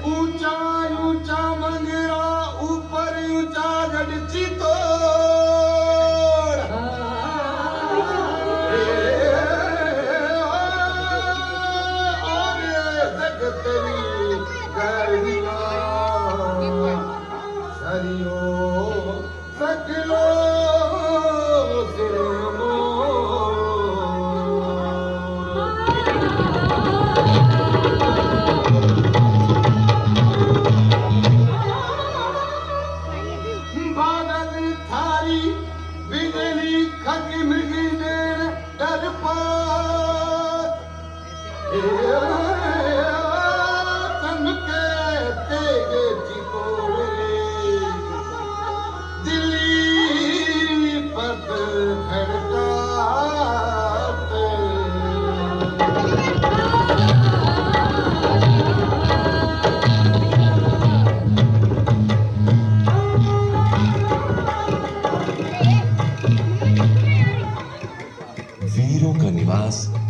ऊंचा ऊंचा मंगरा ऊपर ऊंचा गढ़ची तो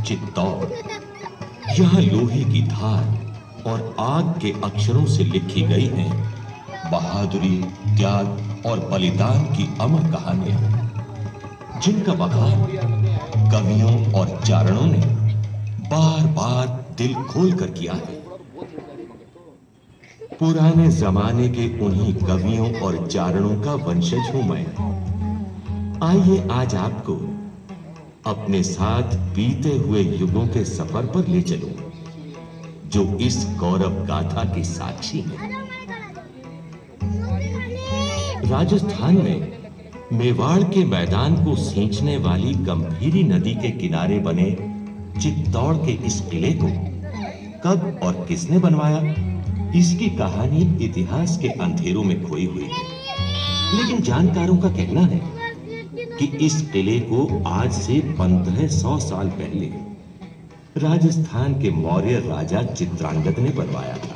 चित्तौड़। यहाँ लोहे की धार और आग के अक्षरों से लिखी गई हैं बहादुरी, त्याग और बलिदान की अमर कहानियां, जिनका बखान कवियों और चारणों ने बार बार दिल खोल कर किया है। पुराने जमाने के उन्हीं कवियों और चारणों का वंशज हूं मैं। आइए आज आपको अपने साथ बीते हुए युगों के सफर पर ले चलूं, जो इस गौरव गाथा की साक्षी है। राजस्थान में मेवाड़ के मैदान को सींचने वाली गंभीरी नदी के किनारे बने चित्तौड़ के इस किले को कब और किसने बनवाया, इसकी कहानी इतिहास के अंधेरों में खोई हुई है। लेकिन जानकारों का कहना है कि इस किले को आज से 1500 साल पहले राजस्थान के मौर्य राजा चित्रांगद ने बनवाया था।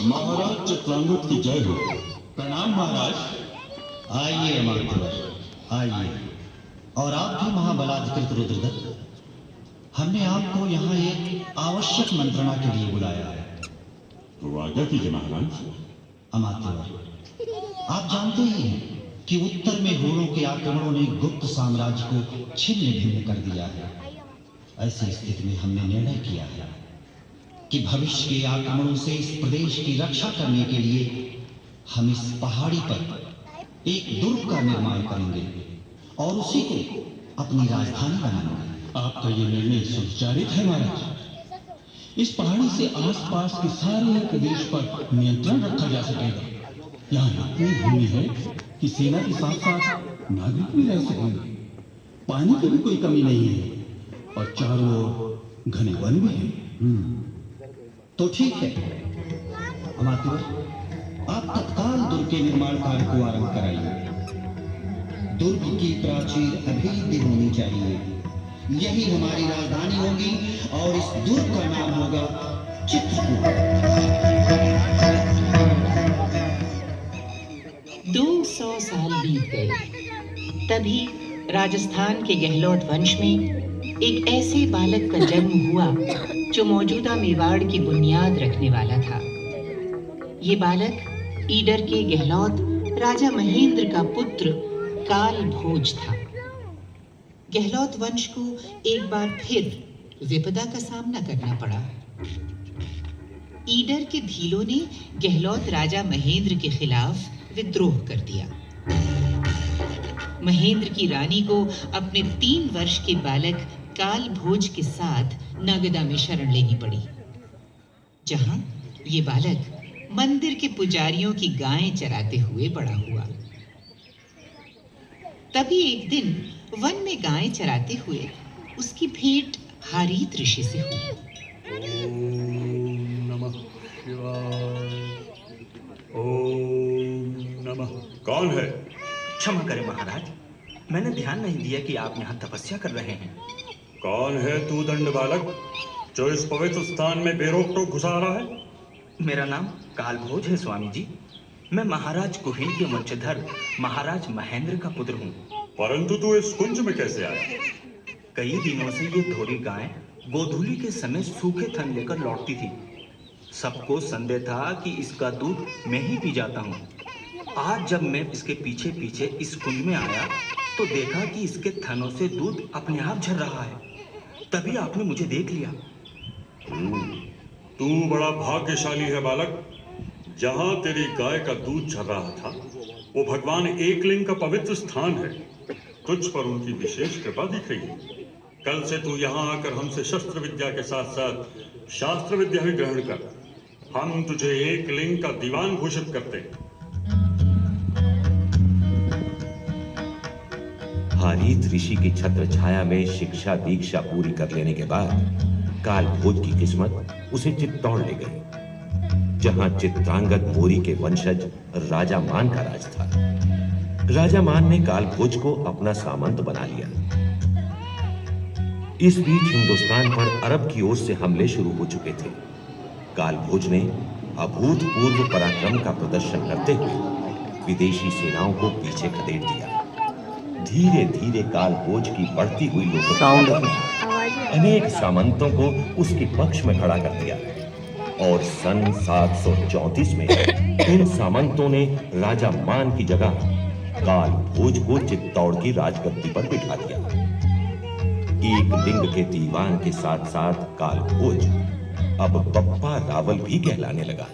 महाराज चित्रांगद की जय हो। प्रणाम महाराज। आइए अमात्य, आइए। और आप भी महाबलाधिकृत रुद्रदत्त, हमने आपको यहाँ एक आवश्यक मंत्रणा के लिए बुलाया है। तो आज्ञा कीजिए महाराज। अमात्य, आप जानते ही हैं कि उत्तर में हुणों के आक्रमणों ने गुप्त साम्राज्य को छिन्न भिन्न कर दिया है। ऐसी स्थिति में हमने निर्णय किया है कि भविष्य के आक्रमणों से इस प्रदेश की रक्षा करने के लिए हम इस पहाड़ी पर एक दुर्ग का निर्माण करेंगे और उसी को अपनी राजधानी बनाएंगे। आपका ये निर्णय सुचारित है महाराज। इस पहाड़ी से आसपास के सारे प्रदेश पर नियंत्रण रखा जा सकेगा। यहाँ इतनी भूमि है कि सेना के साथ साथ नागरिक भी रह सकेंगे। पानी की भी कोई कमी नहीं है और चारों ओर घने वन भी है। तो ठीक है अमात्य, आप तत्काल दुर्ग के निर्माण कार्य को आरंभ कराइए। दुर्ग की प्राचीर अभेद्य होनी चाहिए, यही हमारी राजधानी होगी और इस दुर्ग का नाम होगा चित्रकूट। 200 साल बीत गए। तभी राजस्थान के गहलोत वंश में एक ऐसे बालक का जन्म हुआ जो मौजूदा मेवाड़ की बुनियाद रखने वाला था। ये बालक ईडर के गहलोत राजा महेंद्र का पुत्र काल भोज था। गहलोत वंश को एक बार फिर विपदा का सामना करना पड़ा। ईडर के भीलों ने गहलोत राजा महेंद्र के खिलाफ विद्रोह कर दिया। महेंद्र की रानी को अपने 3 वर्ष के बालक काल भोज के साथ नागदा में शरण लेनी पड़ी, जहां ये बालक मंदिर के पुजारियों की गायें चराते हुए बड़ा हुआ। तभी एक दिन वन में गायें चराते हुए उसकी भेंट हारीत ऋषि से हुई। ओम नमः शिवाय। ओम नमः। कौन है? क्षमा करें महाराज, मैंने ध्यान नहीं दिया कि आप यहाँ तपस्या कर रहे हैं। कौन है तू दंड बालक जो इस पवित्र स्थान में बेरोक टोक घुसा रहा है? मेरा नाम कालभोज है स्वामी जी। मैं महाराज कुहेन के वंशधर महाराज महेंद्र का पुत्र हूँ। परंतु तू इस कुंज में कैसे आया? कई दिनों से ये धोरी गाय गोधूली के समय सूखे थन लेकर लौटती थी। सबको संदेह था कि इसका दूध मैं ही पी जाता हूँ। आज जब मैं इसके पीछे पीछे इस कुंज में आया तो देखा कि इसके थनों से दूध अपने आप झर रहा है। तभी आपने मुझे देख लिया। तू बड़ा भाग्यशाली है बालक। जहाँ तेरी गाय का दूध झर रहा था वो भगवान एकलिंग का पवित्र स्थान है। तुझ पर उनकी विशेष कृपा दिख रही है। कल से तू यहाँ आकर हमसे शस्त्र विद्या के साथ साथ शास्त्र विद्या भी ग्रहण कर। हम तुझे एकलिंग का दीवान घोषित करते हैं। हारीत ऋषि की छत्र छाया में शिक्षा दीक्षा पूरी कर लेने के बाद कालभोज की किस्मत उसे चित्तौड़ ले गई, जहां चित्रांगद मोरी के वंशज राजा मान का राज था। राजा मान ने कालभोज को अपना सामंत बना लिया। इस बीच हिंदुस्तान पर अरब की ओर से हमले शुरू हो चुके थे। कालभोज ने अभूतपूर्व पराक्रम का प्रदर्शन करते हुए विदेशी सेनाओं को पीछे खदेड़ दिया। धीरे धीरे कालभोज की बढ़ती हुई लोकप्रियता ने अनेक सामंतों को उसके पक्ष में खड़ा कर दिया और सन 734 में इन सामंतों ने राजा मान की जगह कालभोज को चित्तौड़ की राजगद्दी पर बिठा दिया। एक लिंग के दीवान के साथ साथ कालभोज अब बप्पा रावल भी कहलाने लगा।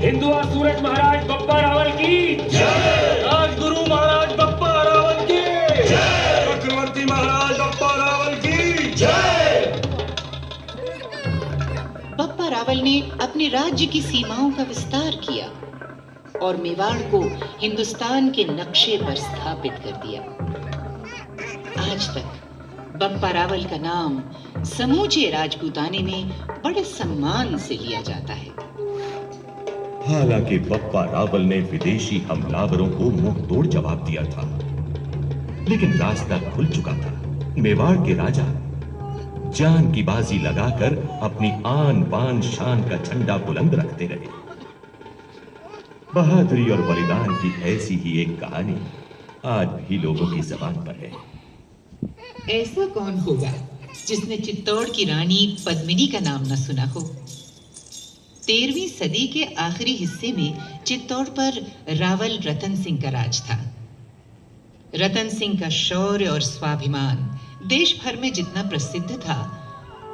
हिंदू और सूरज महाराज बप्पा रावल की जय। राजगुरु महाराज बप्पा रावल की जय। चक्रवर्ती महाराज बप्पा रावल की जय। बप्पा रावल ने अपने राज्य की सीमाओं का विस्तार किया और मेवाड़ को हिंदुस्तान के नक्शे पर स्थापित कर दिया। आज तक बप्पा रावल का नाम समूचे राजपूताने में बड़े सम्मान से लिया जाता है। हालांकि बप्पा रावल ने विदेशी हमलावरों को मुंह तोड़ जवाब दिया था, लेकिन रास्ता खुल चुका था। मेवाड़ के राजा जान की बाजी लगाकर अपनी आन बान शान का झंडा बुलंद रखते रहे। बहादुरी और बलिदान की ऐसी ही एक कहानी आज भी लोगों की जबान पर है। ऐसा कौन होगा जिसने चित्तौड़ की रानी पद्मिनी का नाम न सुना हो। 13वीं सदी के आखिरी हिस्से में चित्तौड़ पर रावल रतन सिंह का राज था। रतन सिंह का शौर्य और स्वाभिमान देश भर में जितना प्रसिद्ध था,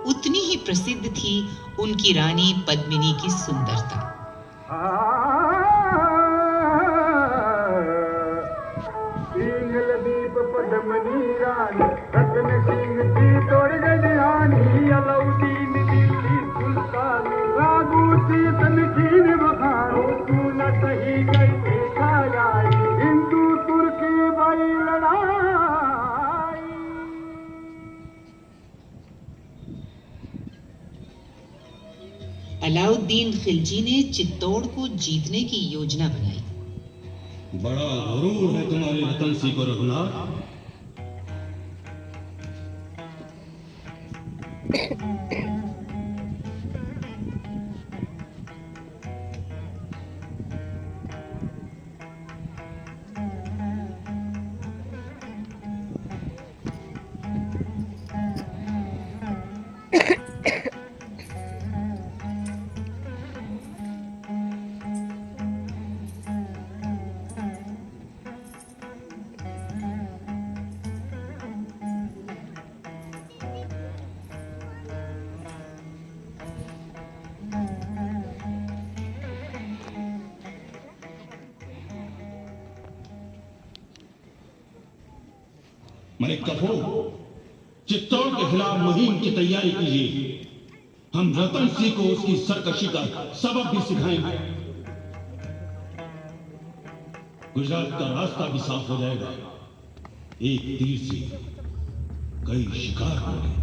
उतनी ही प्रसिद्ध थी उनकी रानी पद्मिनी की सुंदरता। दीप पद्मनी रानी रतन सिंह की तोड़ गई अलाउद्दीन दिल्ली सुल्तान रागू सीतन की बखानो तू न सही गई देखा जाए हिंदू तुर्की बड़ी लड़ाई। अलाउद्दीन खिलजी ने चित्तौड़ को जीतने की योजना बनाई। बड़ा गुरूर है तुम्हारे रतन सिंह को रघुनाथ। मलिक कपूर, चित्तौड़ के खिलाफ मुहिम की तैयारी कीजिए। हम रतन सिंह को उसकी सरकशी का सबक भी सिखाएंगे। गुजरात का रास्ता भी साफ हो जाएगा। एक तीर से कई शिकार होंगे।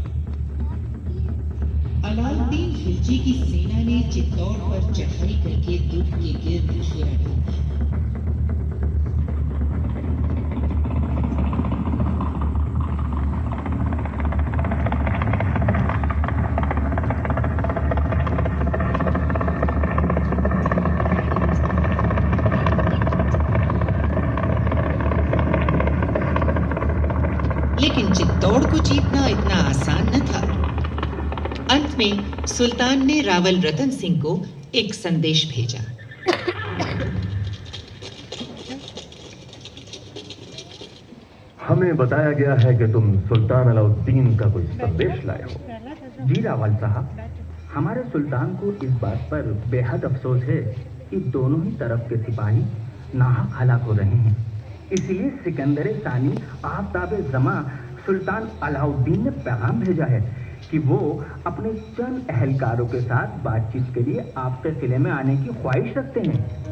अलाउद्दीन खिलजी की सेना ने चित्तौड़ पर चढ़ाई करके दुर्ग के गिर्द घेरा डाला। अंत में सुल्तान ने रावल रतन सिंह को एक संदेश भेजा। हमें बताया गया है कि तुम सुल्तान अलाउद्दीन का कोई संदेश लाए हो। जी रावल साहब, हमारे सुल्तान को इस बात पर बेहद अफसोस है कि दोनों ही तरफ के सिपाही नाहक हलाक हो रहे हैं। इसलिए सिकंदर सानी आफ्ताब जमा सुल्तान अलाउद्दीन ने पैगाम भेजा है कि वो अपने चंद अहलकारों के साथ बातचीत के लिए आपके किले में आने की ख्वाहिश रखते हैं।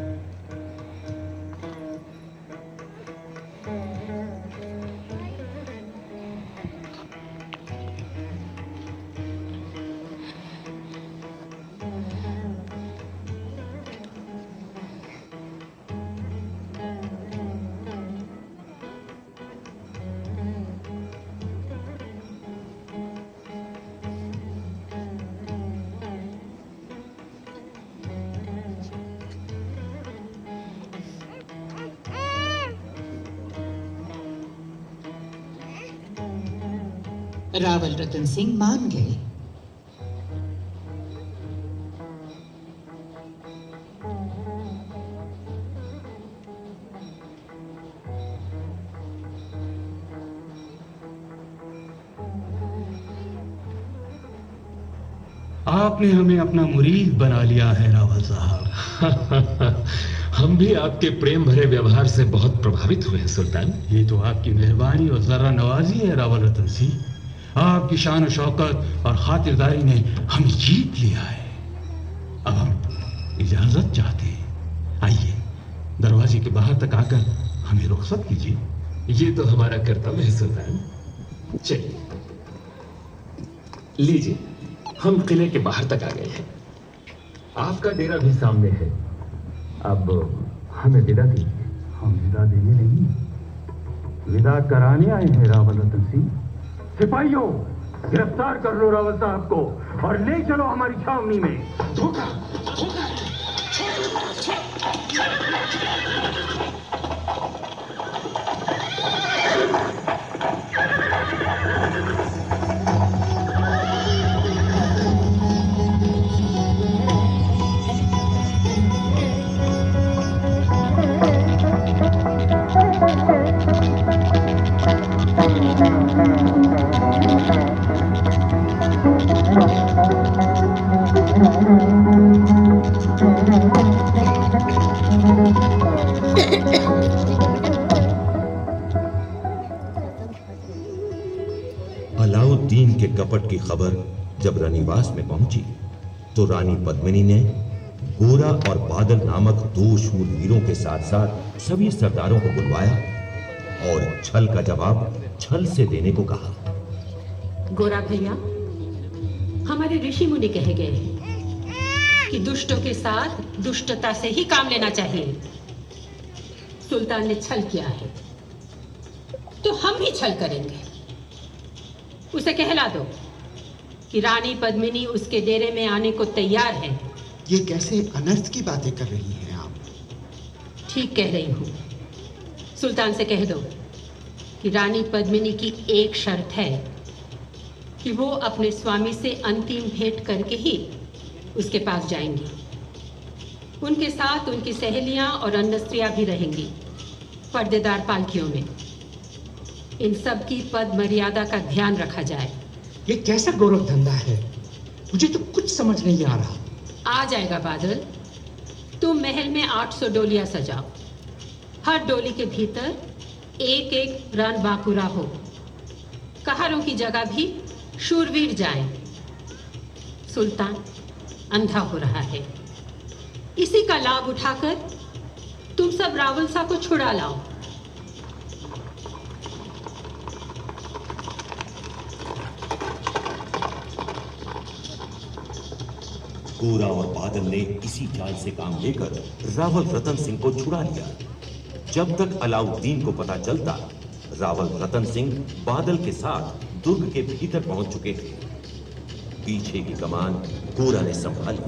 रावल रतन सिंह मान गए। आपने हमें अपना मुरीद बना लिया है रावल साहब। हम भी आपके प्रेम भरे व्यवहार से बहुत प्रभावित हुए हैं सुल्तान। ये तो आपकी मेहरबानी और जरा नवाजी है रावल रतन सिंह। आपकी शान शौकत और खातिरदारी ने हमें जीत लिया है। अब हम इजाजत चाहते हैं। आइए, दरवाजे के बाहर तक आकर हमें रुखसत कीजिए। ये तो हमारा कर्तव्य है सुल्तान। चलिए, लीजिए, हम किले के बाहर तक आ गए हैं। आपका डेरा भी सामने है। अब हमें विदा दीजिए। हम विदा देने नहीं, विदा कराने आए हैं रावल रतन सिंह। सिपाहियों, गिरफ्तार कर लो रावल साहब को और ले चलो हमारी छावनी में। धोखा, धोखा। अलाउद्दीन के कपट की खबर जब रनिवास में पहुंची तो रानी पद्मिनी ने गोरा और बादल नामक दो शूरवीरों के साथ साथ सभी सरदारों को बुलवाया और छल का जवाब छल से देने को कहा। गोरा भैया, हमारे ऋषि मुनि कहे गए हैं कि दुष्टों के साथ दुष्टता से ही काम लेना चाहिए। सुल्तान ने छल किया है तो हम भी छल करेंगे। उसे कहला दो कि रानी पद्मिनी उसके डेरे में आने को तैयार है। ये कैसे अनर्थ की बातें कर रही हैं आप? ठीक कह रही हूँ। सुल्तान से कह दो कि रानी पद्मिनी की एक शर्त है कि वो अपने स्वामी से अंतिम भेंट करके ही उसके पास जाएंगी। उनके साथ उनकी सहेलियां और अन्य स्त्रियां भी रहेंगी पर्देदार पालकियों में। इन सब की पद मर्यादा का ध्यान रखा जाए। ये कैसा गौरव धंधा है? मुझे तो कुछ समझ नहीं आ रहा। आ जाएगा बादल। तुम महल में 800 डोलियां सजाओ। हर डोली के भीतर एक एक रन बाकुरा हो। कहारों की जगह भी शूरवीर जाएं। सुल्तान अंधा हो रहा है। इसी का लाभ उठाकर तुम सब रावल सा को छुड़ा लाओ। गोरा और बादल ने इसी चाल से काम लेकर रावल रतन सिंह को छुड़ा लिया। जब तक अलाउद्दीन को पता चलता, रावल रतन सिंह बादल के साथ दुर्ग के भीतर पहुंच चुके थे। पीछे की कमान गोरा ने संभाली।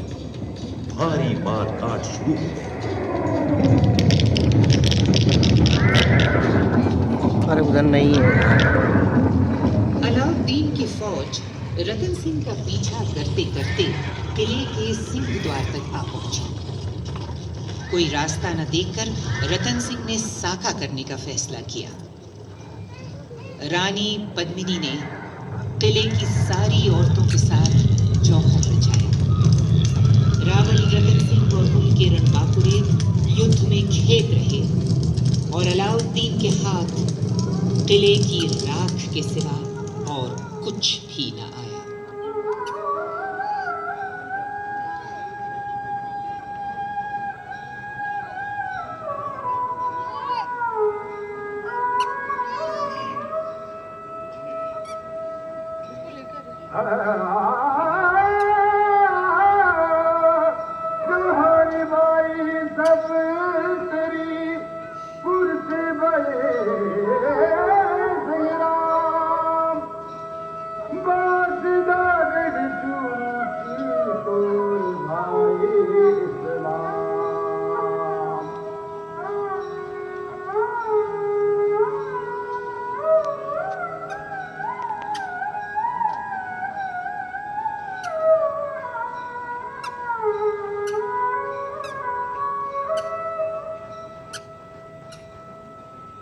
भारी मार काट शुरू हो गई। अरे उधर नहीं है। अलाउद्दीन की फौज रतन सिंह का पीछा करते करते किले के सिंह द्वार तक आ पहुंचे। कोई रास्ता न देखकर रतन सिंह ने साका करने का फैसला किया। रानी पद्मिनी ने किले की सारी औरतों के साथ जौहर रचाया। रावण रतन सिंह और उनके रणबांकुरे युद्ध में खेप रहे और अलाउद्दीन के हाथ किले की राख के सिवा और कुछ भी न आया। तुम्हारी बाई सब तेरी कुर्सी बड़े संग्राम बादशाह चूकी तो भाई इस्लाम।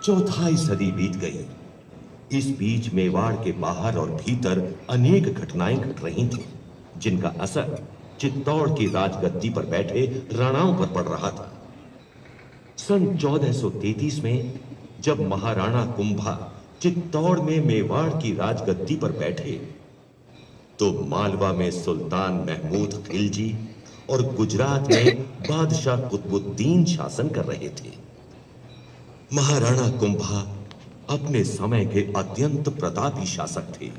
चौथाई सदी बीत गई। इस बीच मेवाड़ के बाहर और भीतर अनेक घटनाएं घट रही थीं, जिनका असर चित्तौड़ की राजगद्दी पर बैठे राणाओं पर पड़ रहा था। सन 1433 में जब महाराणा कुंभा चित्तौड़ में मेवाड़ की राजगद्दी पर बैठे, तो मालवा में सुल्तान महमूद खिलजी और गुजरात में बादशाह कुतुबुद्दीन शासन कर रहे थे। महाराणा कुंभा अपने समय के अत्यंत प्रतापी शासक थे।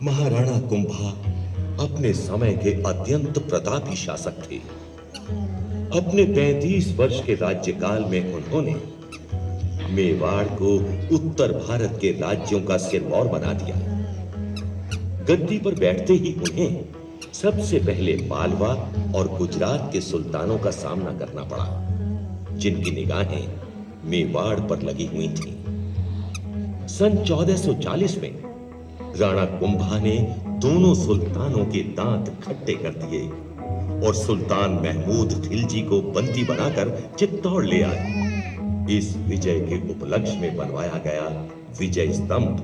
महाराणा कुंभा अपने समय के अत्यंत प्रतापी शासक थे। अपने 35 वर्ष के राज्यकाल में उन्होंने मेवाड़ को उत्तर भारत के राज्यों का सिरमौर बना दिया। गद्दी पर बैठते ही उन्हें सबसे पहले मालवा और गुजरात के सुल्तानों का सामना करना पड़ा, जिनकी निगाहें मेवाड़ पर लगी हुई थीं। सन 1440 में राणा कुंभा ने दोनों सुल्तानों के दांत खट्टे कर दिए और सुल्तान महमूद खिलजी को बंदी बनाकर चित्तौड़ ले आए। इस विजय के उपलक्ष्य में बनवाया गया विजय स्तंभ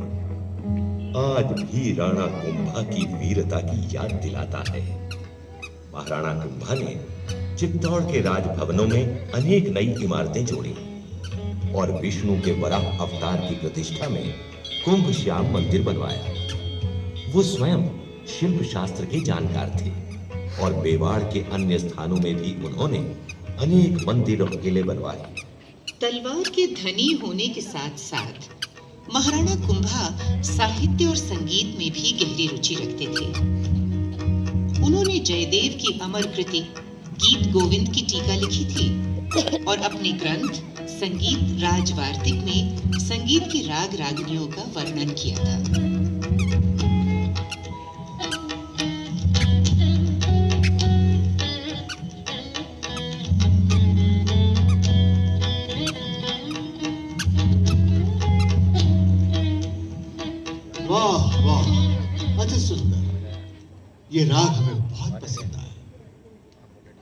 आज भी राणा कुंभा की वीरता की याद दिलाता है। महाराणा कुंभा ने चित्तौड़ के राजभवनों में अनेक नई इमारतें जोड़ी और विष्णु के वराह अवतार की प्रतिष्ठा में कुंभ श्याम मंदिर बनवाया। वो स्वयं शिल्प शास्त्र के जानकार थे और मेवाड़ के अन्य स्थानों में भी उन्होंने अनेक मंदिर और किले बनवाए। तलवार के धनी होने के साथ साथ महाराणा कुंभा साहित्य और संगीत में भी गहरी रुचि रखते थे। उन्होंने जयदेव की अमर कृति गीत गोविंद की टीका लिखी थी और अपने ग्रंथ संगीत राजवार्तिक में संगीत के राग रागनियों का वर्णन किया था। वाह वाह, अति सुंदर। ये राग हमें बहुत पसंद आया।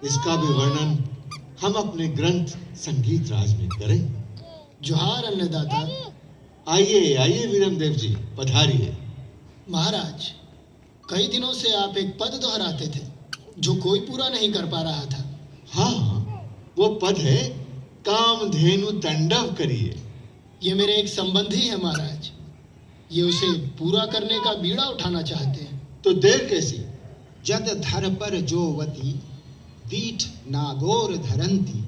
इसका भी वर्णन हम अपने ग्रंथ संगीत राज में करें। जोहार अन्नदाता। आइए आइए वीरमदेव जी, पधारिए। महाराज, कई दिनों से आप एक पद दोहराते थे जो कोई पूरा नहीं कर पा रहा था। हाँ, वो पद है कामधेनु तांडव करिए। ये मेरे एक संबंधी है महाराज, ये उसे पूरा करने का बीड़ा उठाना चाहते हैं। तो देर कैसी? जद धर पर जोवती दीठ नागोर धरंती,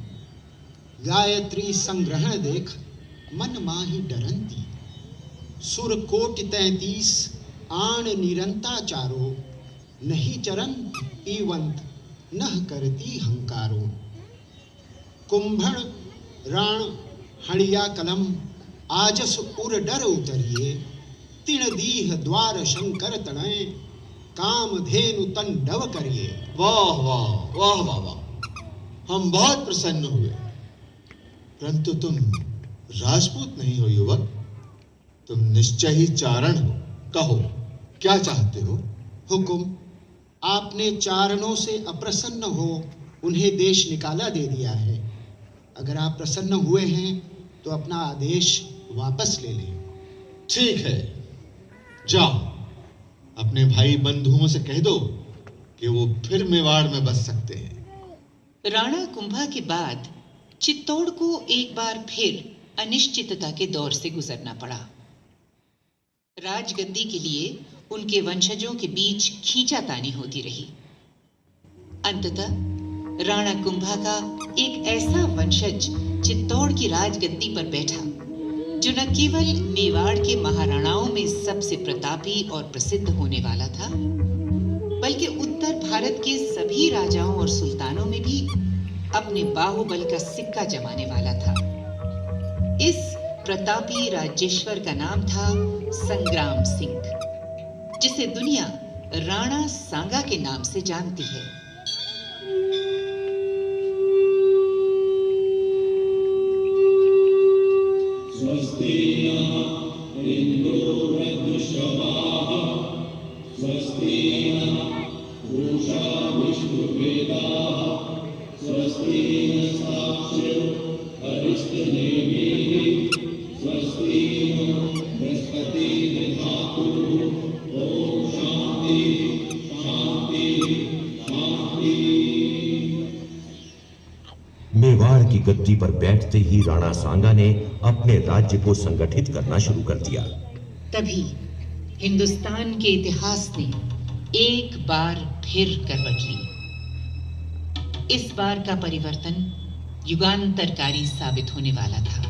गायत्री संग्रहण देख मन माही डरंती। सुर कोटि 33 आण निरंता चारो, नहीं चरण पीवंत नह करती हंकारो। कुंभण राण हणिया कलम आजस उर डर उतरिए, तिण दीह द्वार शंकर तनय कामधेनु तांडव करिए। वाह वाह वाह वाह वाह, हम बहुत प्रसन्न हुए। परंतु तुम राजपूत नहीं हो युवक, तुम निश्चय ही चारण हो। कहो क्या चाहते हो? हुकुम, आपने चारणों से अप्रसन्न हो उन्हें देश निकाला दे दिया है। अगर आप प्रसन्न हुए हैं तो अपना आदेश वापस ले लें। ठीक है, जाओ अपने भाई बंधुओं से कह दो कि वो फिर मेवाड़ में बस सकते हैं। राणा कुंभा के बाद चित्तौड़ को एक बार फिर अनिश्चितता के दौर से गुजरना पड़ा। राजगद्दी के लिए उनके वंशजों के बीच खींचातानी होती रही। अंततः राणा कुंभा का एक ऐसा वंशज चित्तौड़ की राजगद्दी पर बैठा जो न केवल मेवाड़ के महाराणाओं में सबसे प्रतापी और प्रसिद्ध होने वाला था, बल्कि उत्तर भारत के सभी राजाओं और सुल्तानों में भी अपने बाहुबल का सिक्का जमाने वाला था। इस प्रतापी राज्येश्वर का नाम था संग्राम सिंह, जिसे दुनिया राणा सांगा के नाम से जानती है। स्वस्ति नः इंद्रो वृद्धश्रवाः, स्वस्ति नः पूषा विष्णुवेदाः, स्वस्ति नस्ताक्षो अरिष्टनेमिः, स्वस्ति नो बृहस्पतिर्दधातु। ओम शांति शांति शांति। मेवाड़ की गद्दी पर बैठते ही राणा सांगा ने अपने राज्य को संगठित करना शुरू कर दिया। तभी हिंदुस्तान के इतिहास ने एक बार फिर करवट ली। इस बार का परिवर्तन युगांतरकारी साबित होने वाला था।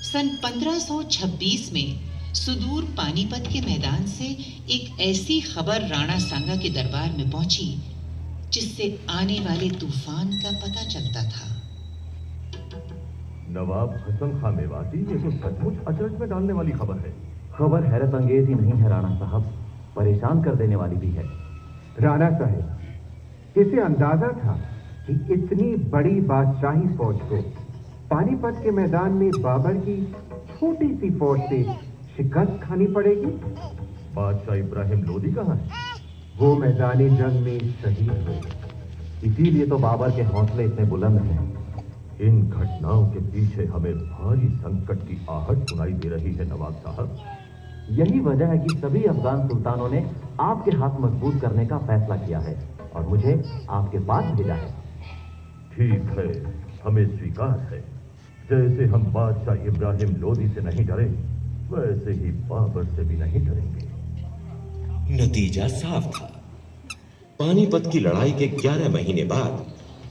सन 1526 में सुदूर पानीपत के मैदान से एक ऐसी खबर राणा सांगा के दरबार में पहुंची जिससे आने वाले तूफान का पता चलता था। नवाब हसन खां मेवाती, ये तो सचमुच अचरज में डालने वाली खबर है। खबर हैरत अंगेज ही नहीं है राणा साहब, परेशान कर देने वाली भी है। राणा साहब, इसे अंदाजा था कि इतनी बड़ी बादशाही फौज को पानीपत के मैदान में बाबर की छोटी सी फौज से शिकस्त खानी पड़ेगी। बादशाह इब्राहिम लोदी कहाँ है? वो मैदानी जंग में शहीद हुए, इसीलिए तो बाबर के हौसले इतने बुलंद हैं। इन घटनाओं के पीछे हमें भारी संकट की आहट सुनाई दे रही है नवाब साहब। यही वजह है कि सभी अफगान सुल्तानों ने आपके हाथ मजबूत करने का फैसला किया है और मुझे आपके पास भेजा है। ठीक है, हमें स्वीकार है। जैसे हम बादशाह इब्राहिम लोदी से नहीं डरे, वैसे ही बाबर से भी नहीं डरेंगे। नतीजा साफ था। पानीपत की लड़ाई के 11 महीने बाद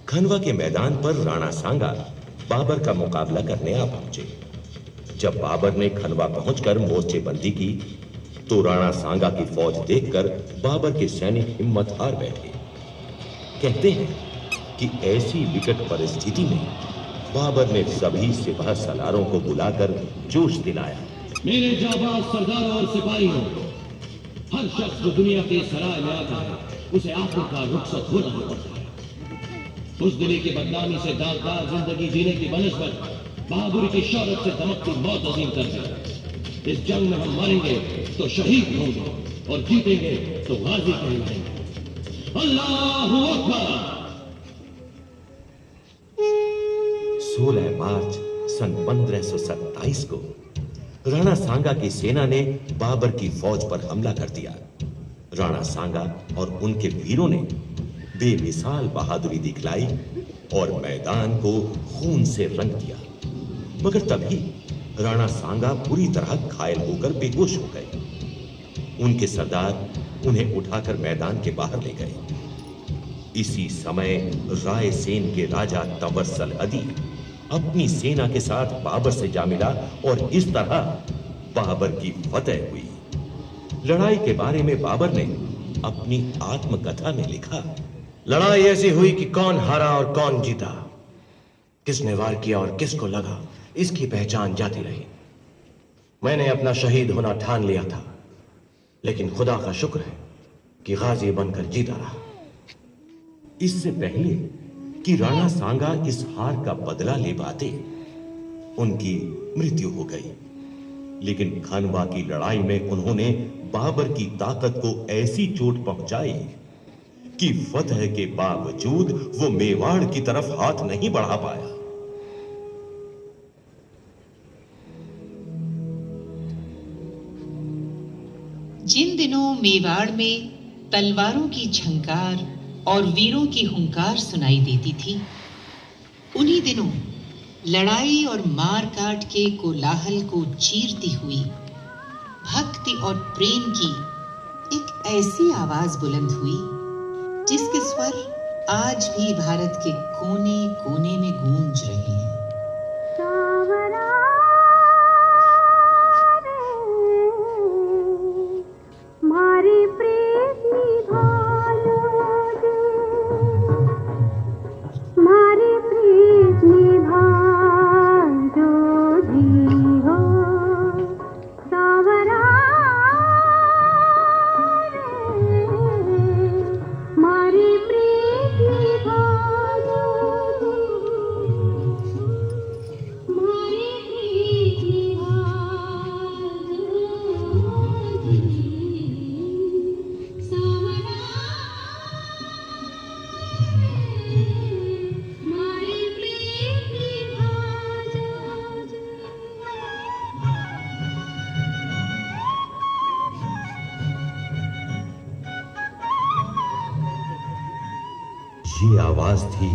खनवा के मैदान पर राणा सांगा बाबर का मुकाबला करने आ पहुंचे। जब बाबर ने खनवा पहुंचकर मोर्चेबंदी की तो राणा सांगा की फौज देखकर बाबर के सैनिक हिम्मत हार बैठे। कहते हैं कि ऐसी विकट परिस्थिति में बाबर ने सभी सिपाह सलारों को बुलाकर जोश दिलाया। मेरे जाबाज सरदारों और सिपाहियों, हर शख्स जो दुनिया के सराय में आता है उसे आखिरकार रुखसत होना ही पड़ता है। उस दिले की बदनामी से दागदार जिंदगी जीने की बनस्बत बहादुरी की शौहरत से दमकती मौत अजीम कर है। इस जंग में हम मरेंगे तो शहीद होंगे और जीतेंगे तो गाजी कहलाएंगे। अल्लाहू अकबर। 16 मार्च सन 1527 को राणा सांगा की सेना ने बाबर की फौज पर हमला कर दिया। राणा सांगा और उनके वीरों ने बेमिसाल बहादुरी दिखलाई और मैदान को खून से रंग दिया। मगर तभी राणा सांगा बुरी तरह घायल होकर बेहोश हो गए। उनके सरदार उन्हें उठाकर मैदान के बाहर ले गए। इसी समय रायसेन के राजा तंवर सलहदी अपनी सेना के साथ बाबर से जा मिला और इस तरह बाबर की फतह हुई। लड़ाई के बारे में बाबर ने अपनी आत्मकथा में लिखा, लड़ाई ऐसी हुई कि कौन हारा और कौन जीता, किसने वार किया और किसको लगा, इसकी पहचान जाती रही। मैंने अपना शहीद होना ठान लिया था, लेकिन खुदा का शुक्र है कि गाजी बनकर जीता रहा। इससे पहले कि राणा सांगा इस हार का बदला ले पाते, उनकी मृत्यु हो गई। लेकिन खनवा की लड़ाई में उन्होंने बाबर की ताकत को ऐसी चोट पहुंचाई कि फतह के बावजूद वो मेवाड़ की तरफ हाथ नहीं बढ़ा पाया। जिन दिनों मेवाड़ में तलवारों की झंकार और वीरों की हुंकार सुनाई देती थी, उन्हीं दिनों लड़ाई और मार काट के कोलाहल को चीरती हुई भक्ति और प्रेम की एक ऐसी आवाज बुलंद हुई जिसके स्वर आज भी भारत के कोने कोने में गूंज रहे हैं। ये आवाज थी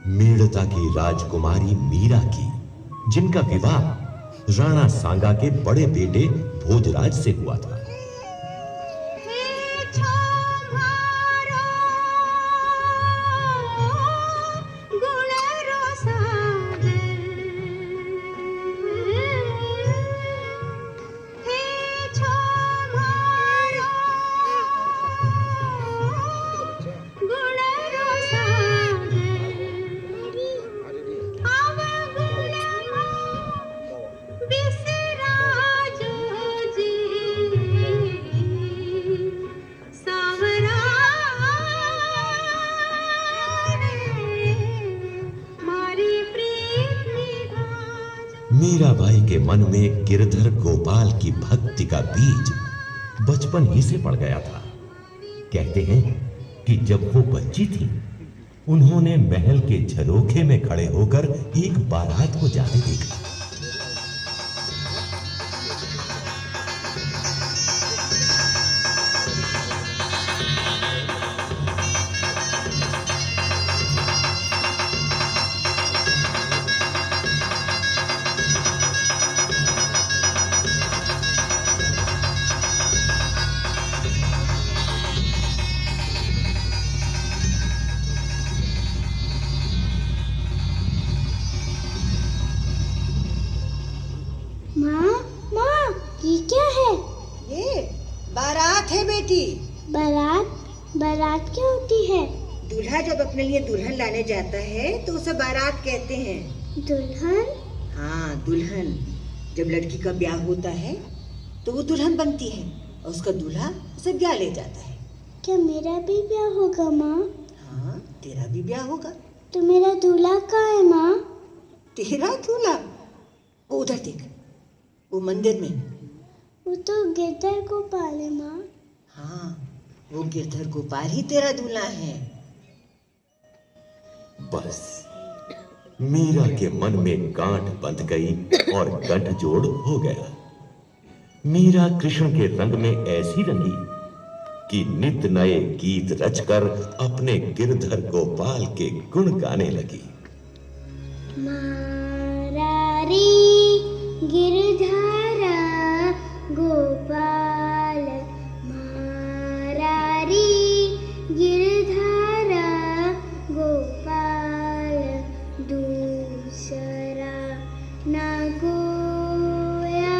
मेड़ता की राजकुमारी मीरा की, जिनका विवाह राणा सांगा के बड़े बेटे भोजराज से हुआ था। मीराबाई के मन में गिरधर गोपाल की भक्ति का बीज बचपन ही से पड़ गया था। कहते हैं कि जब वो बच्ची थी, उन्होंने महल के झरोखे में खड़े होकर एक बारात को जाते देखा। बारात क्या होती है? दूल्हा जब अपने लिए दुल्हन लाने जाता है तो उसे बारात कहते हैं। दुल्हन? हाँ, दुल्हन। जब लड़की का ब्याह होता है तो वो दुल्हन बनती है और उसका दूल्हा उसे ब्याह ले जाता है। क्या मेरा भी ब्याह होगा माँ? हाँ, तेरा भी ब्याह होगा। तो मेरा दूल्हा कहाँ है माँ? तेरा दूल्हा? वो उधर देख, वो मंदिर में। वो तो गिरधर गोपाल है माँ। हाँ, वो गिरधर गोपाल ही तेरा दूल्हा है। बस मीरा के मन में गांठ बंध गई और गठजोड़ हो गया। मीरा कृष्ण के रंग में ऐसी रंगी कि नित नए गीत रचकर अपने गिरधर गोपाल के गुण गाने लगी। मारारी गिरधर गोपाल, मारारी गिरधर गोपाल, दूसरा न कोया।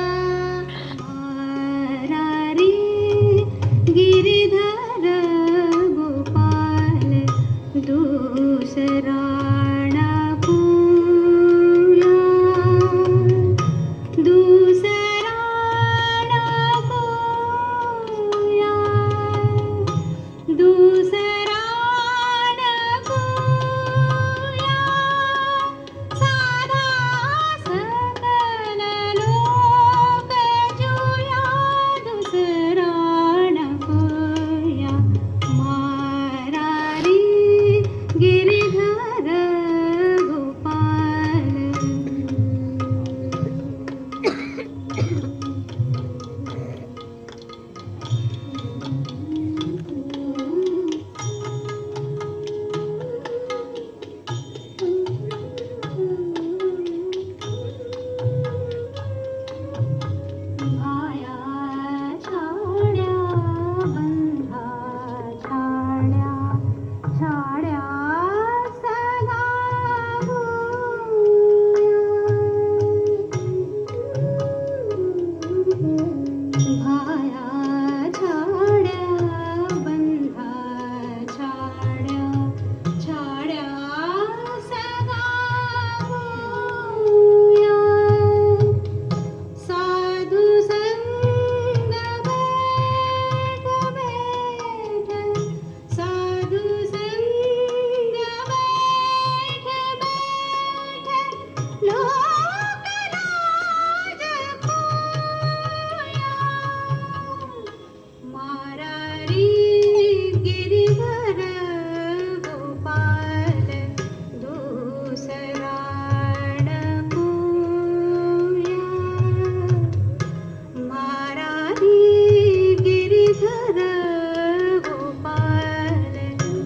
मारारी गिरधर गोपाल, दूसरा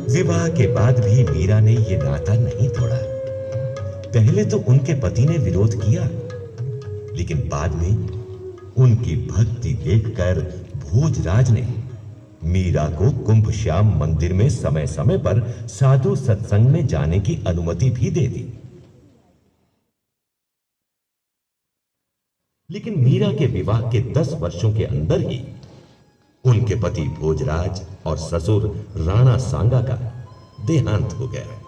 विवाह के बाद भी मीरा ने ये नाता नहीं तोड़ा। पहले तो उनके पति ने विरोध किया, लेकिन बाद में उनकी भक्ति देखकर भोजराज ने मीरा को कुंभ श्याम मंदिर में समय समय पर साधु सत्संग में जाने की अनुमति भी दे दी। लेकिन मीरा के विवाह के 10 वर्षों के अंदर ही उनके पति भोजराज और ससुर राणा सांगा का देहांत हो गया।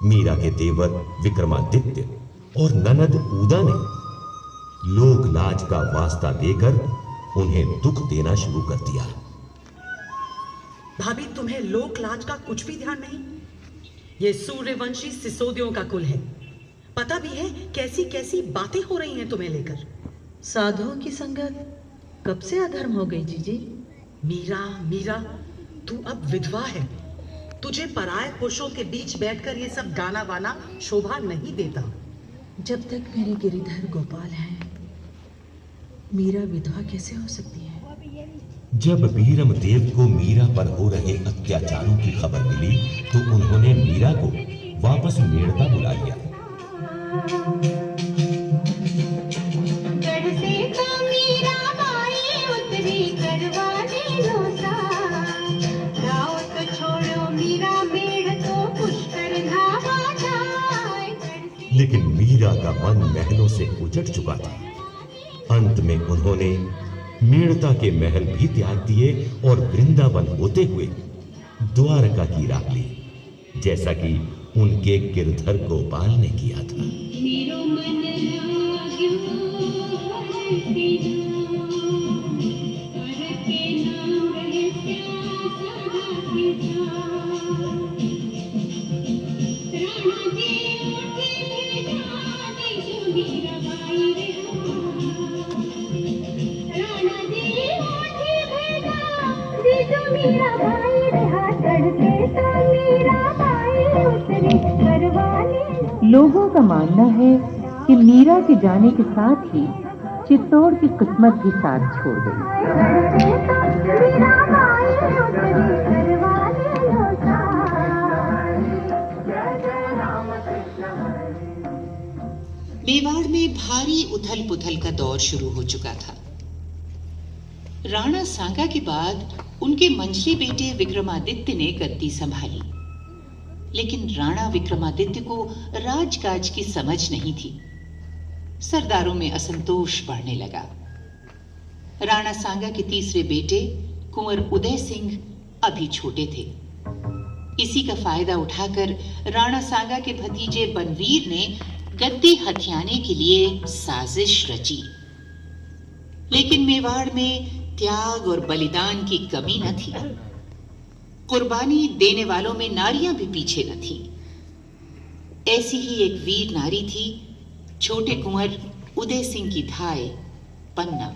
मीरा के देवर विक्रमादित्य और ननद ऊदा ने लोक लाज का वास्ता देकर उन्हें दुख देना शुरू कर दिया। भाभी, तुम्हें लोक लाज का कुछ भी ध्यान नहीं? ये सूर्यवंशी सिसोदियों का कुल है। पता भी है कैसी कैसी बातें हो रही हैं तुम्हें लेकर। साधुओं की संगत कब से अधर्म हो गई जीजी? मीरा, मीरा, तू अब विधवा है। तुझे पराये पुरुषों के बीच बैठकर ये सब गाना वाना शोभा नहीं देता। जब तक मेरे गिरिधर गोपाल हैं, मीरा विधवा कैसे हो सकती है? जब बीरम देव को मीरा पर हो रहे अत्याचारों की खबर मिली तो उन्होंने मीरा को वापस मेड़ता बुला लिया। लेकिन मीरा का मन महलों से उजड़ चुका था। अंत में उन्होंने मेड़ता के महल भी त्याग दिए और वृंदावन होते हुए द्वारका की राह ली, जैसा कि उनके गिरधर गोपाल ने किया था। लोगों का मानना है कि मीरा के जाने के साथ ही चित्तौड़ की किस्मत भी साथ छोड़ गई। मेवाड़ में भारी उथल पुथल का दौर शुरू हो चुका था। राणा सांगा के बाद उनके मंझले बेटे विक्रमादित्य ने गद्दी संभाली, लेकिन राणा विक्रमादित्य को राजकाज की समझ नहीं थी। सरदारों में असंतोष बढ़ने लगा। राणा सांगा के तीसरे बेटे कुंवर उदय सिंह अभी छोटे थे। इसी का फायदा उठाकर राणा सांगा के भतीजे बनवीर ने गद्दी हथियाने के लिए साजिश रची। लेकिन मेवाड़ में त्याग और बलिदान की कमी न थी। कुर्बानी देने वालों में नारियां भी पीछे न थी। ऐसी ही एक वीर नारी थी छोटे कुंवर उदय सिंह की धाय पन्ना।